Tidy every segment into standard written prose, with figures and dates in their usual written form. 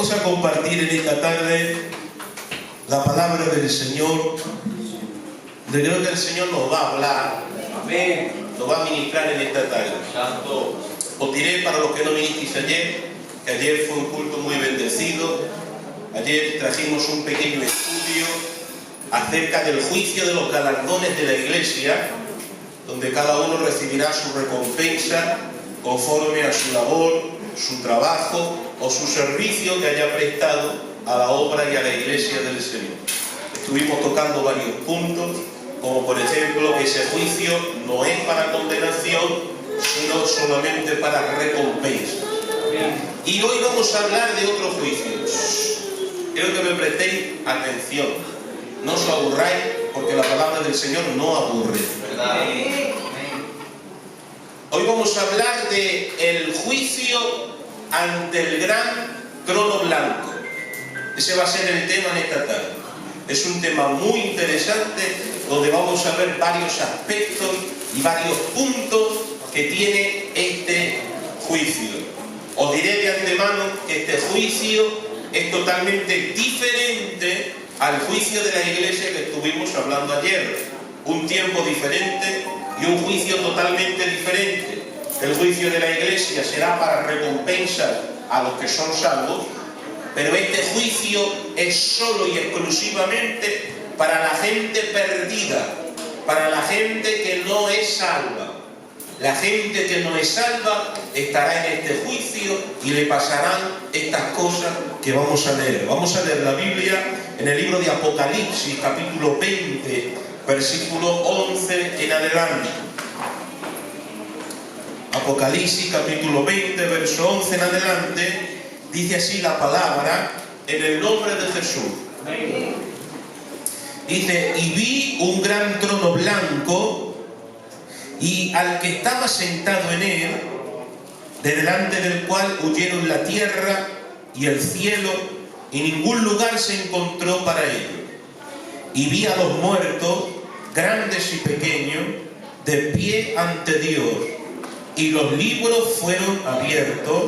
Vamos a compartir en esta tarde la palabra del Señor. Yo creo que el Señor nos va a hablar. Amén. Nos va a ministrar en esta tarde. Santo. Os diré para los que no vinisteis ayer, que ayer fue un culto muy bendecido. Ayer trajimos un pequeño estudio acerca del juicio de los galardones de la Iglesia, donde cada uno recibirá su recompensa conforme a su labor, su trabajo o su servicio que haya prestado a la obra y a la Iglesia del Señor. Estuvimos tocando varios puntos, como por ejemplo que ese juicio no es para condenación, sino solamente para recompensa. Y hoy vamos a hablar de otro juicio. Quiero que me prestéis atención. No os aburráis, porque la palabra del Señor no aburre. ¿Verdad? Hoy vamos a hablar de el juicio ante el gran trono blanco. Ese va a ser el tema en esta tarde. Es un tema muy interesante, donde vamos a ver varios aspectos y varios puntos que tiene este juicio. Os diré de antemano que este juicio es totalmente diferente al juicio de la Iglesia que estuvimos hablando ayer. Un tiempo diferente y un juicio totalmente diferente. El juicio de la Iglesia será para recompensar a los que son salvos, pero este juicio es solo y exclusivamente para la gente perdida, para la gente que no es salva. La gente que no es salva estará en este juicio y le pasarán estas cosas que vamos a leer. Vamos a leer la Biblia en el libro de Apocalipsis, capítulo 20, versículo 11 en adelante. Apocalipsis, capítulo 20, verso 11 en adelante, dice así la palabra, en el nombre de Jesús. Dice, y vi un gran trono blanco, y al que estaba sentado en él, de delante del cual huyeron la tierra y el cielo, y ningún lugar se encontró para ellos. Y vi a los muertos, grandes y pequeños, de pie ante Dios, y los libros fueron abiertos,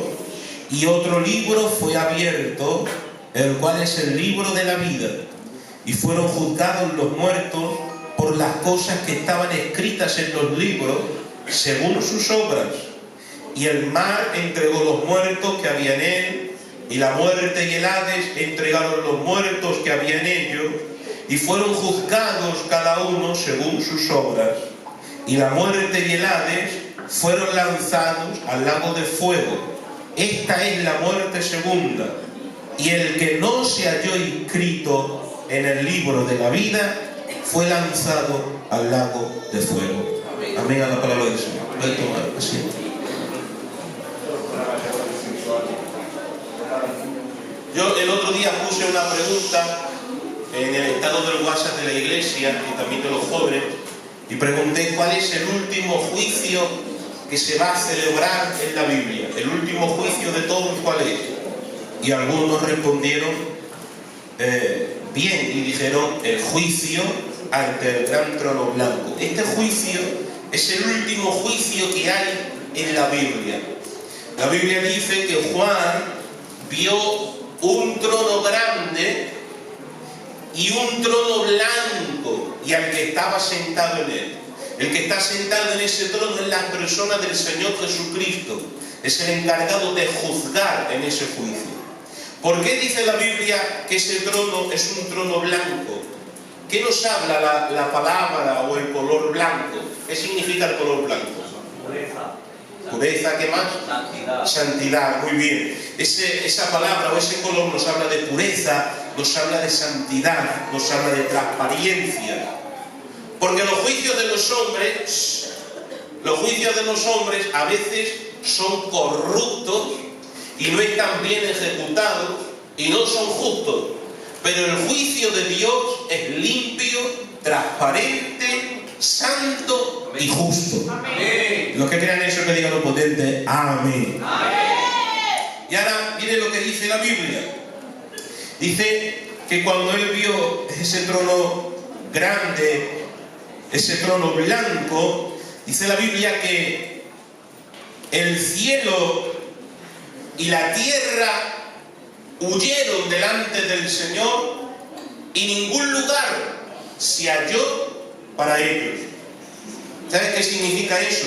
y otro libro fue abierto, el cual es el libro de la vida, y fueron juzgados los muertos por las cosas que estaban escritas en los libros, según sus obras. Y el mar entregó los muertos que había en él, y la muerte y el Hades entregaron los muertos que había en ellos, y fueron juzgados cada uno según sus obras. Y la muerte y el Hades fueron lanzados al lago de fuego. Esta es la muerte segunda. Y el que no se halló inscrito en el libro de la vida fue lanzado al lago de fuego. Amén a la palabra del Señor. Voy a tomar asiento. Yo el otro día puse una pregunta en el estado del WhatsApp de la iglesia y también de los jóvenes, y pregunté cuál es el último juicio que se va a celebrar en la Biblia. El último juicio de todos, ¿cuál es? Y algunos respondieron bien y dijeron el juicio ante el gran trono blanco. Este juicio es el último juicio que hay en la Biblia. La Biblia dice que Juan vio un trono grande y un trono blanco, y al que estaba sentado en él. El que está sentado en ese trono es la persona del Señor Jesucristo. Es el encargado de juzgar en ese juicio. ¿Por qué dice la Biblia que ese trono es un trono blanco? ¿Qué nos habla la palabra o el color blanco? ¿Qué significa el color blanco? Pureza. ¿Pureza? ¿Qué más? Santidad. Santidad, muy bien. Esa palabra o ese color nos habla de pureza, nos habla de santidad, nos habla de transparencia. Porque los juicios de los hombres a veces son corruptos y no están bien ejecutados y no son justos. Pero el juicio de Dios es limpio, transparente, santo y justo. Amén. Los que crean eso, que digan lo potente, amén. Amén. Y ahora viene lo que dice la Biblia. Dice que cuando él vio ese trono grande, ese trono blanco, dice la Biblia que el cielo y la tierra huyeron delante del Señor y ningún lugar se halló para ellos. ¿Sabes qué significa eso?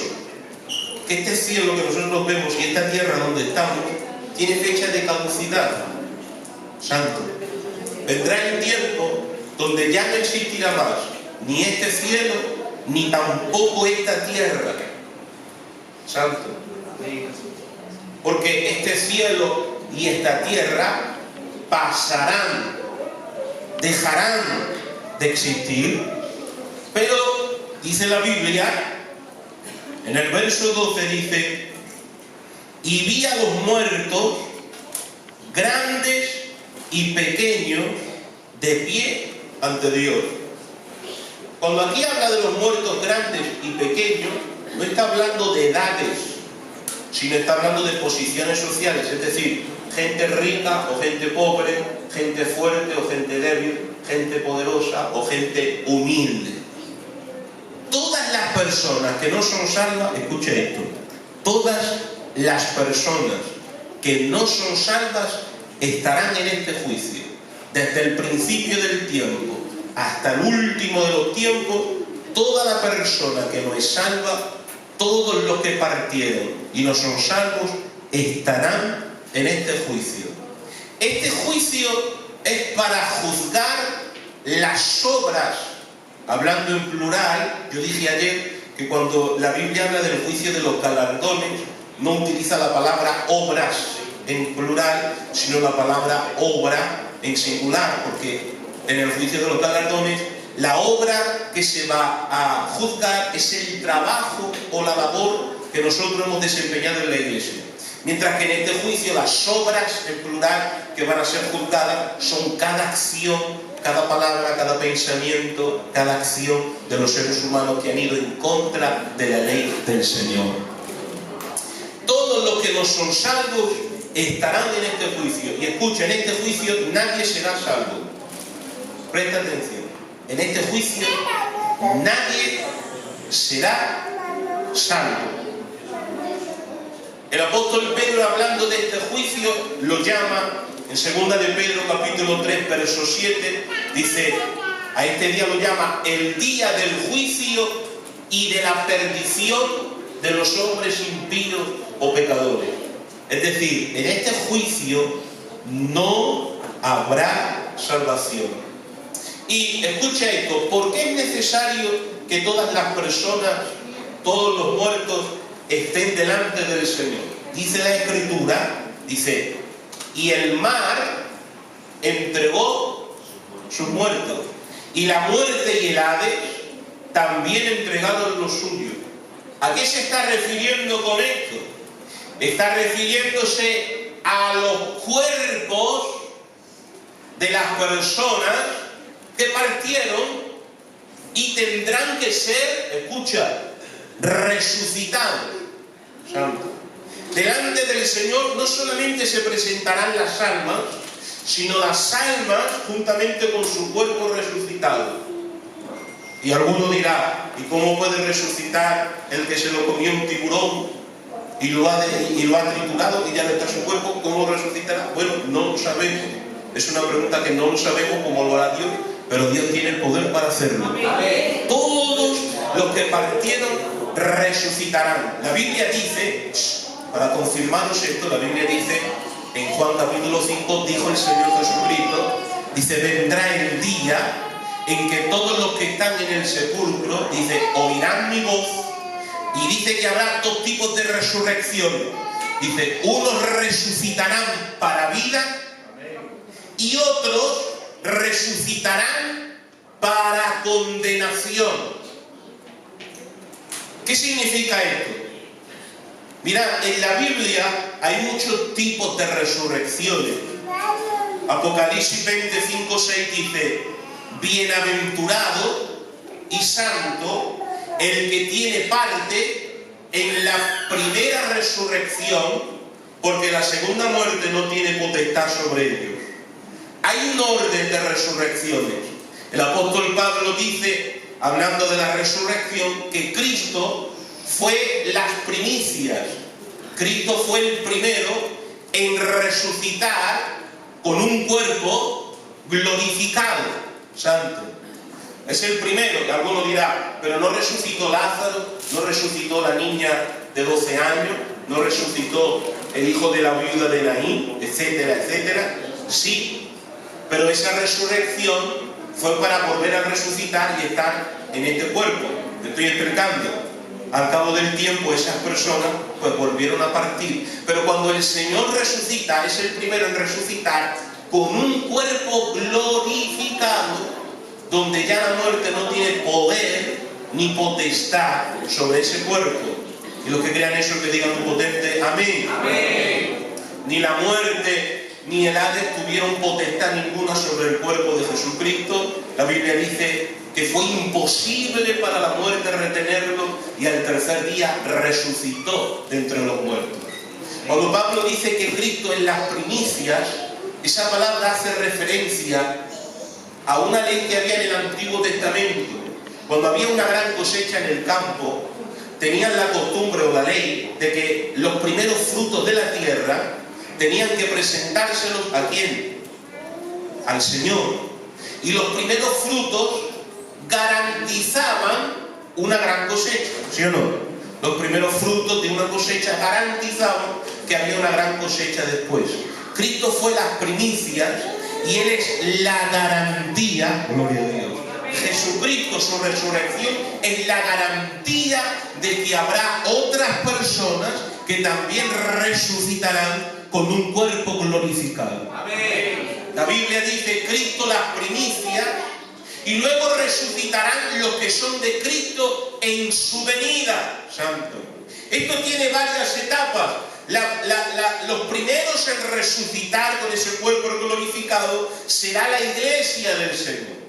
Que este cielo que nosotros vemos y esta tierra donde estamos tiene fecha de caducidad. Santo. Vendrá el tiempo donde ya no existirá más ni este cielo ni tampoco esta tierra. Santo. Porque este cielo y esta tierra pasarán, dejarán de existir. Pero dice la Biblia, en el verso 12 dice: y vi a los muertos, grandes y pequeños, de pie ante Dios. Cuando aquí habla de los muertos grandes y pequeños, no está hablando de edades, sino está hablando de posiciones sociales, es decir, gente rica o gente pobre, gente fuerte o gente débil, gente poderosa o gente humilde. Todas las personas que no son salvas, escuche esto, todas las personas que no son salvas estarán en este juicio. Desde el principio del tiempo hasta el último de los tiempos, toda la persona que no es salva, todos los que partieron y no son salvos, estarán en este juicio. Este juicio es para juzgar las obras. Hablando en plural, yo dije ayer que cuando la Biblia habla del juicio de los galardones, no utiliza la palabra obras en plural, sino la palabra obra en singular, porque en el juicio de los galardones, la obra que se va a juzgar es el trabajo o la labor que nosotros hemos desempeñado en la iglesia. Mientras que en este juicio las obras en plural que van a ser juzgadas son cada acción, cada palabra, cada pensamiento, cada acción de los seres humanos que han ido en contra de la ley del Señor. Todos los que no son salvos estarán en este juicio. Y escucha, en este juicio nadie será salvo. Presta atención. En este juicio nadie será salvo. El apóstol Pedro, hablando de este juicio, lo llama, en 2 de Pedro capítulo 3, verso 7, dice, a este día lo llama el día del juicio y de la perdición de los hombres impíos o pecadores. Es decir, en este juicio no habrá salvación. Y escucha esto, ¿por qué es necesario que todas las personas, todos los muertos, estén delante del Señor? Dice la Escritura, dice, y el mar entregó sus muertos, y la muerte y el Hades también entregaron los suyos. ¿A qué se está refiriendo con esto? Está refiriéndose a los cuerpos de las personas que partieron y tendrán que ser, escucha, resucitados. Santo. Delante del Señor no solamente se presentarán las almas, sino las almas juntamente con su cuerpo resucitado. Y alguno dirá, ¿y cómo puede resucitar el que se lo comió un tiburón y lo ha triturado y ya no está su cuerpo? ¿Cómo resucitará? Bueno, no lo sabemos. Es una pregunta que no lo sabemos cómo lo hará Dios, pero Dios tiene el poder para hacerlo. Amén. Todos los que partieron resucitarán. La Biblia dice, para confirmaros esto, la Biblia dice, en Juan capítulo 5, dijo el Señor Jesucristo, dice, vendrá el día en que todos los que están en el sepulcro, dice, oirán mi voz, y dice que habrá dos tipos de resurrección. Dice, unos resucitarán para vida y otros resucitarán para condenación. ¿Qué significa esto? Mirad, en la Biblia hay muchos tipos de resurrecciones. Apocalipsis 25, 6 dice, bienaventurado y santo el que tiene parte en la primera resurrección, porque la segunda muerte no tiene potestad sobre ellos. Hay un orden de resurrecciones. El apóstol Pablo dice, hablando de la resurrección, que Cristo fue las primicias. Cristo fue el primero en resucitar con un cuerpo glorificado, santo. Es el primero, que alguno dirá, pero no resucitó Lázaro, no resucitó la niña de 12 años, no resucitó el hijo de la viuda de Naín, etcétera, etcétera. Sí, pero esa resurrección fue para volver a resucitar y estar en este cuerpo. Me estoy explicando. Al cabo del tiempo esas personas pues volvieron a partir. Pero cuando el Señor resucita, es el primero en resucitar con un cuerpo glorificado, donde ya la muerte no tiene poder ni potestad sobre ese cuerpo. Y los que crean eso, que digan un potente amén. Amén. Ni la muerte ni el Hades tuvieron potestad ninguna sobre el cuerpo de Jesucristo. La Biblia dice que fue imposible para la muerte retenerlo, y al tercer día resucitó de entre los muertos. Cuando Pablo dice que Cristo es las primicias, esa palabra hace referencia a una ley que había en el Antiguo Testamento. Cuando había una gran cosecha en el campo, tenían la costumbre o la ley de que los primeros frutos de la tierra tenían que presentárselos ¿a quién? Al Señor. Y los primeros frutos garantizaban una gran cosecha, ¿sí o no? Los primeros frutos de una cosecha garantizaban que había una gran cosecha después. Cristo fue las primicias y Él es la garantía, gloria a Dios. Jesucristo, su resurrección, es la garantía de que habrá otras personas que también resucitarán con un cuerpo glorificado. Amén. La Biblia dice, Cristo las primicias, y luego resucitarán los que son de Cristo en su venida. Santo. Esto tiene varias etapas. Los primeros en resucitar con ese cuerpo glorificado será la iglesia del Señor.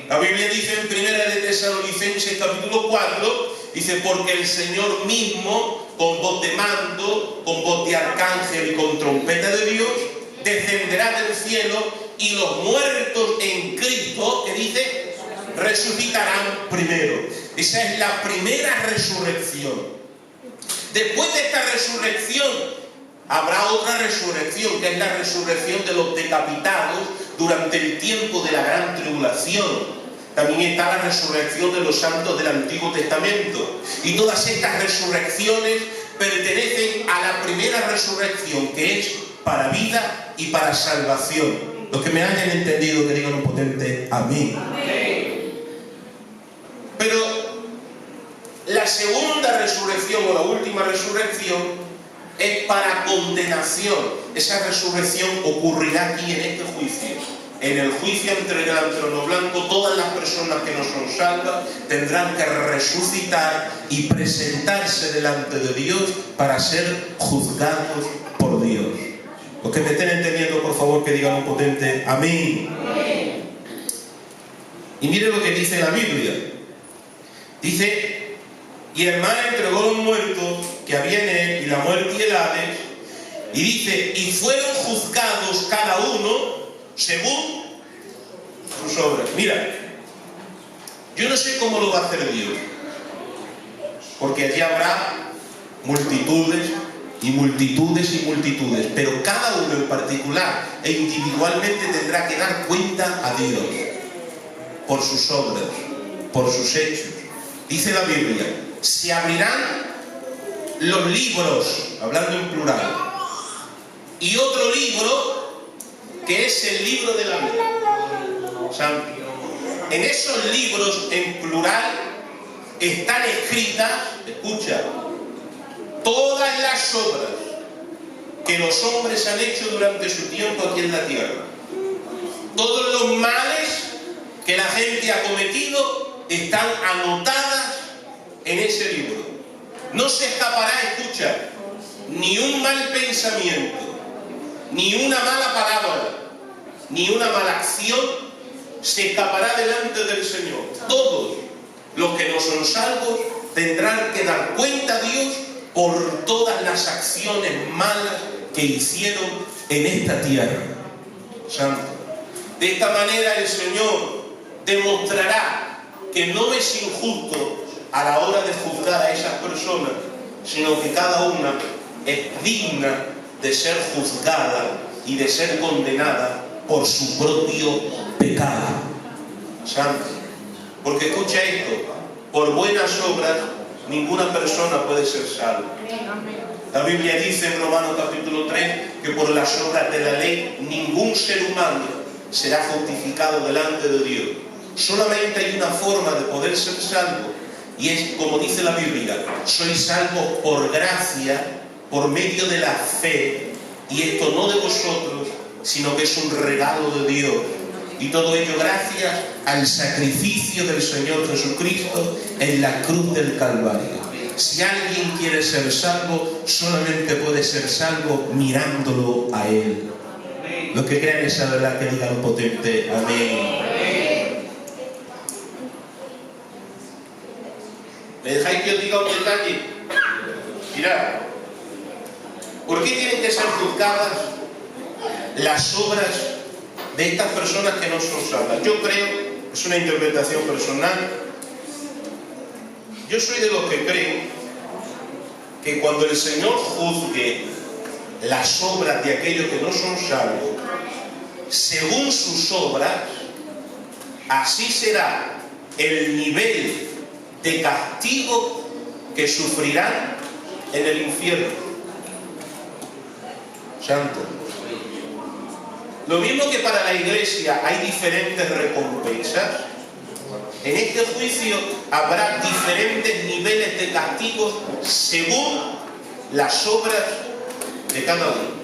La Biblia dice en 1 de Tesalonicenses capítulo 4, dice, porque el Señor mismo, con voz de mando, con voz de arcángel y con trompeta de Dios, descenderá del cielo, y los muertos en Cristo, que dice, resucitarán primero. Esa es la primera resurrección. Después de esta resurrección habrá otra resurrección, que es la resurrección de los decapitados durante el tiempo de la gran tribulación. También está la resurrección de los santos del Antiguo Testamento. Y todas estas resurrecciones pertenecen a la primera resurrección, que es para vida y para salvación. Los que me hayan entendido, que digan un potente amén. Amén. Pero la segunda resurrección o la última resurrección es para condenación. Esa resurrección ocurrirá aquí en este juicio. En el juicio ante el trono blanco, todas las personas que no son salvas tendrán que resucitar y presentarse delante de Dios para ser juzgados por Dios. Los que me estén entendiendo, por favor, que digan un potente amén. Amén. Y mire lo que dice la Biblia. Dice, y el mar entregó los muertos que había en él, y la muerte y el Hades, y dice, y fueron juzgados cada uno según sus obras. Mira, yo no sé cómo lo va a hacer Dios, porque allí habrá multitudes y multitudes y multitudes, pero cada uno en particular e individualmente tendrá que dar cuenta a Dios por sus obras, por sus hechos. Dice la Biblia, se abrirán los libros, hablando en plural, y otro libro que es el libro de la vida. Santo. En esos libros en plural están escritas, escucha, todas las obras que los hombres han hecho durante su tiempo aquí en la tierra. Todos los males que la gente ha cometido están anotadas en ese libro. No se escapará, escucha, ni un mal pensamiento, ni una mala palabra, ni una mala acción se escapará delante del Señor. Todos los que no son salvos tendrán que dar cuenta a Dios por todas las acciones malas que hicieron en esta tierra. Santo. De esta manera el Señor demostrará que no es injusto a la hora de juzgar a esas personas, sino que cada una es digna de ser juzgada y de ser condenada por su propio pecado. Santo. Porque escucha esto, por buenas obras ninguna persona puede ser salva. La Biblia dice en Romanos capítulo 3 que por las obras de la ley ningún ser humano será justificado delante de Dios. Solamente hay una forma de poder ser salvo, y es como dice la Biblia: sois salvos por gracia, por medio de la fe, y esto no de vosotros, sino que es un regalo de Dios. Y todo ello gracias al sacrificio del Señor Jesucristo en la cruz del Calvario. Si alguien quiere ser salvo, solamente puede ser salvo mirándolo a Él. Los que crean esa verdad, que digan potente amén. ¿Me dejáis que os diga un detalle? Mirad, ¿por qué tienen que ser juzgadas las obras de estas personas que no son salvas? Yo creo, es una interpretación personal, yo soy de los que creen que cuando el Señor juzgue las obras de aquellos que no son salvos, según sus obras, así será el nivel de castigo que sufrirán en el infierno. Santo. Lo mismo que para la iglesia hay diferentes recompensas, en este juicio habrá diferentes niveles de castigos según las obras de cada uno.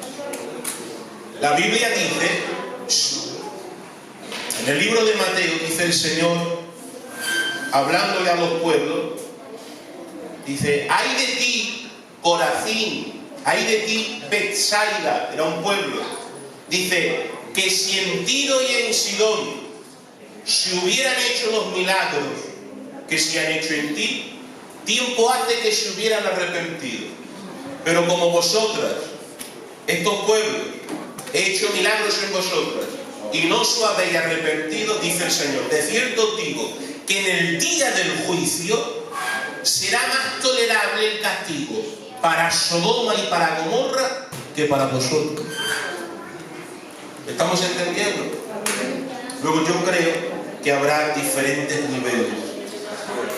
La Biblia dice, en el libro de Mateo, dice el Señor, hablándole a los pueblos, dice: ay de ti, Corazín, ay de ti, Betsaida, era un pueblo. Dice que si en Tiro y en Sidón se hubieran hecho los milagros que se han hecho en ti, tiempo hace que se hubieran arrepentido. Pero como vosotras, estos pueblos, he hecho milagros en vosotras y no os habéis arrepentido, dice el Señor, de cierto os digo que en el día del juicio será más tolerable el castigo para Sodoma y para Gomorra que para vosotros. ¿Estamos entendiendo? Luego yo creo que habrá diferentes niveles.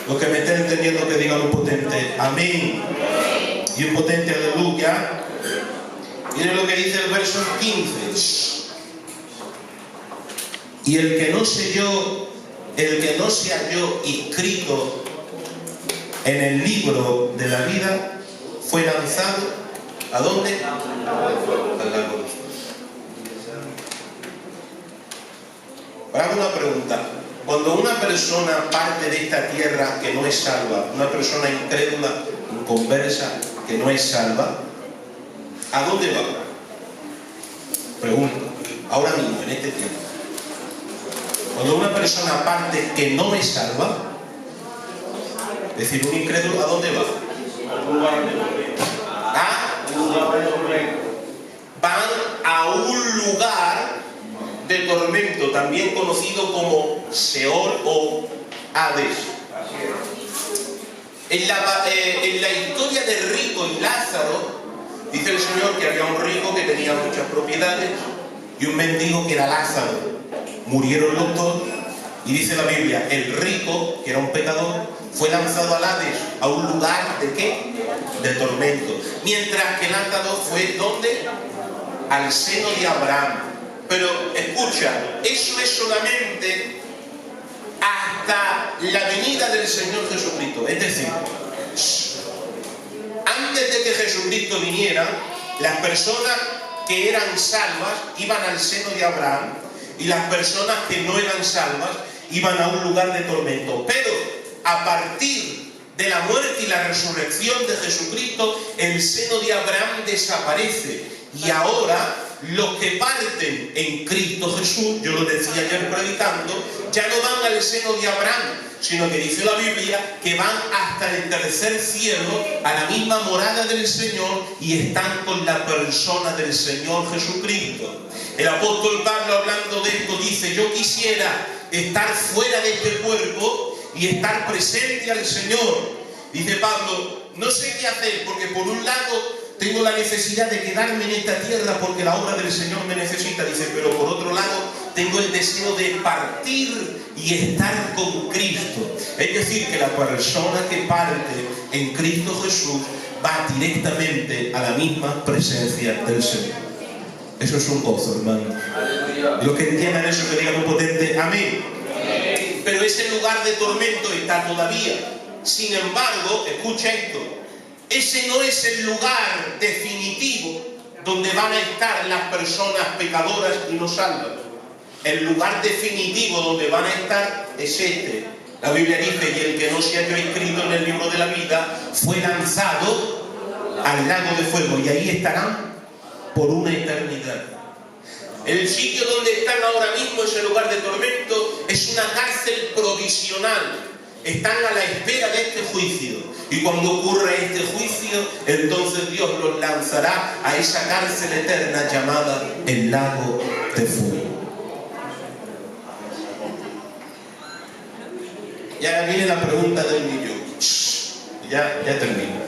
Los que me estén entendiendo, que digan un potente amén y un potente aleluya. Miren lo que dice el verso 15. Y el que no se halló inscrito en el libro de la vida fue lanzado ¿a dónde? Al lago de fuego. Hago una pregunta. Cuando una persona parte de esta tierra que no es salva, una persona incrédula, inconversa, que no es salva, ¿a dónde va? Pregunto, ahora mismo, en este tiempo. Cuando una persona parte que no es salva, es decir, un incrédulo, ¿a dónde va? Van a un lugar de tormento, también conocido como Seol o Hades. En la historia de Rico y Lázaro, dice el Señor que había un rico que tenía muchas propiedades y un mendigo que era Lázaro. Murieron los dos y dice la Biblia, el rico, que era un pecador, fue lanzado al Hades, a un lugar ¿de qué? De tormento. Mientras que Lázaro fue, ¿dónde? Al seno de Abraham. Pero escucha, eso es solamente hasta la venida del Señor Jesucristo. Es decir, antes de que Jesucristo viniera, las personas que eran salvas iban al seno de Abraham y las personas que no eran salvas iban a un lugar de tormento. Pero a partir de la muerte y la resurrección de Jesucristo, el seno de Abraham desaparece y ahora los que parten en Cristo Jesús, yo lo decía ayer predicando, ya no van al seno de Abraham, sino que dice la Biblia que van hasta el tercer cielo, a la misma morada del Señor, y están con la persona del Señor Jesucristo. El apóstol Pablo, hablando de esto, dice: yo quisiera estar fuera de este cuerpo y estar presente al Señor. Dice Pablo, no sé qué hacer, porque por un lado tengo la necesidad de quedarme en esta tierra porque la obra del Señor me necesita. Dice, pero por otro lado, tengo el deseo de partir y estar con Cristo. Es decir, que la persona que parte en Cristo Jesús va directamente a la misma presencia del Señor. Eso es un gozo, hermano. Los que entiendan eso, que digan un potente amén. Pero ese lugar de tormento está todavía. Sin embargo, escucha esto, ese no es el lugar definitivo donde van a estar las personas pecadoras y no salvas. El lugar definitivo donde van a estar es este. La Biblia dice, y el que no se haya inscrito en el libro de la vida fue lanzado al lago de fuego, y ahí estarán por una eternidad. El sitio donde están ahora mismo, ese lugar de tormento, es una cárcel provisional. Están a la espera de este juicio. Y cuando ocurra este juicio, entonces Dios los lanzará a esa cárcel eterna llamada el lago de fuego. Y ahora viene la pregunta del millón. Ya termino.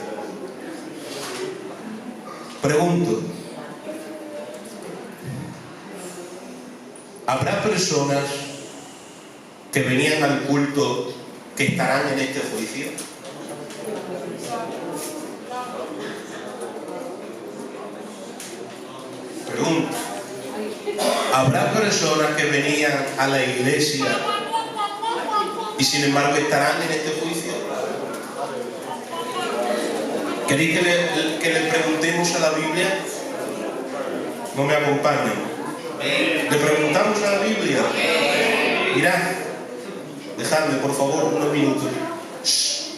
Pregunto. ¿Habrá personas que venían al culto que estarán en este juicio? Pregunto. ¿Habrá personas que venían a la iglesia y sin embargo estarán en este juicio? ¿Queréis que le preguntemos a la Biblia? No me acompañen. ¿Le preguntamos a la Biblia? Mirad, dejadme por favor unos minutos.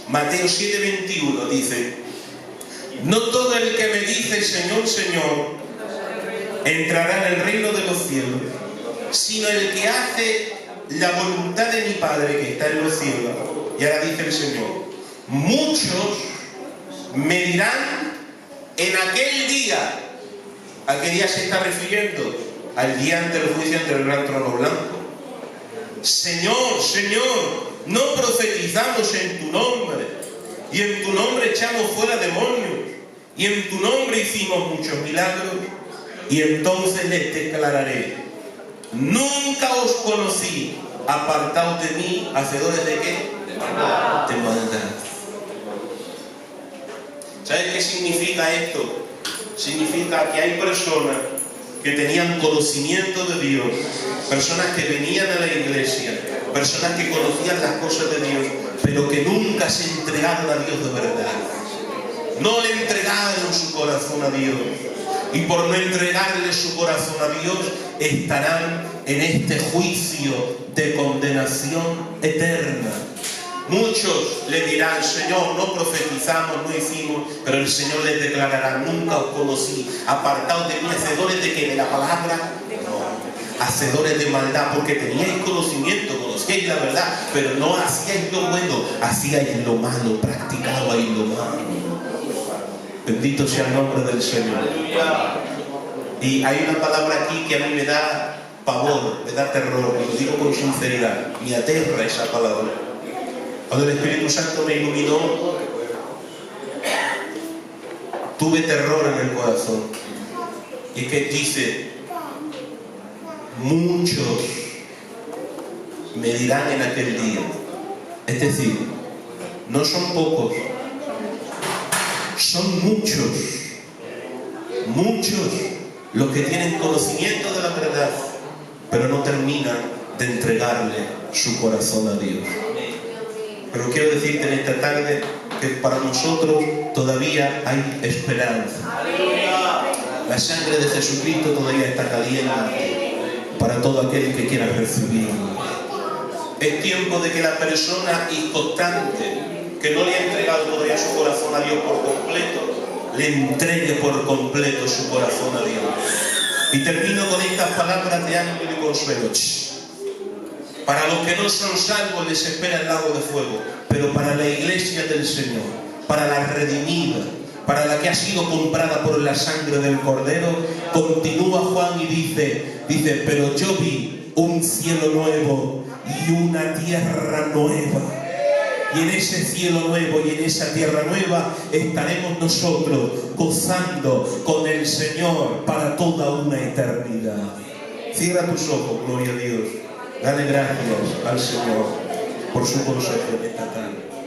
Mateo 7:21 dice: no todo el que me dice Señor, Señor, entrará en el reino de los cielos, sino el que hace la voluntad de mi Padre que está en los cielos. Y ahora dice el Señor: muchos me dirán en aquel día. ¿A qué día se está refiriendo? Al día ante el juicio ante el gran trono blanco. Señor, Señor, no profetizamos en tu nombre, y en tu nombre echamos fuera demonios, y en tu nombre hicimos muchos milagros. Y entonces les declararé: nunca os conocí, apartaos de mí, hacedores de ¿qué? De maldad. ¿Sabes qué significa esto? Significa que hay personas que tenían conocimiento de Dios, personas que venían a la iglesia, personas que conocían las cosas de Dios, pero que nunca se entregaron a Dios de verdad. No le entregaron su corazón a Dios. Y por no entregarle su corazón a Dios, estarán en este juicio de condenación eterna. Muchos le dirán: Señor, no profetizamos, no hicimos, pero el Señor les declarará: nunca os conocí, apartaos de mí, hacedores de ¿qué? De la palabra, no, hacedores de maldad, porque teníais conocimiento, conocíais la verdad, pero no hacíais lo bueno, hacíais lo malo, practicabais lo malo. Bendito sea el nombre del Señor. Y hay una palabra aquí que a mí me da pavor, me da terror, y lo digo con sinceridad, me aterra esa palabra. Cuando el Espíritu Santo me iluminó, tuve terror en el corazón. Y es que dice: muchos me dirán en aquel día. Es decir, no son pocos, son muchos los que tienen conocimiento de la verdad, pero no terminan de entregarle su corazón a Dios. Pero quiero decirte en esta tarde que para nosotros todavía hay esperanza. La sangre de Jesucristo todavía está caliente para todo aquel que quiera recibirlo. Es tiempo de que la persona inconstante, que no le ha entregado todavía su corazón a Dios por completo, le entregue por completo su corazón a Dios. Y termino con estas palabras de ánimo y de consuelo. Para los que no son salvos les espera el lago de fuego, pero para la iglesia del Señor, para la redimida, para la que ha sido comprada por la sangre del Cordero, continúa Juan y dice: pero yo vi un cielo nuevo y una tierra nueva. y en ese cielo nuevo y en esa tierra nueva estaremos nosotros gozando con el Señor para toda una eternidad. Cierra tus ojos, gloria a Dios. Dale gracias al Señor por su consejo en esta tarde.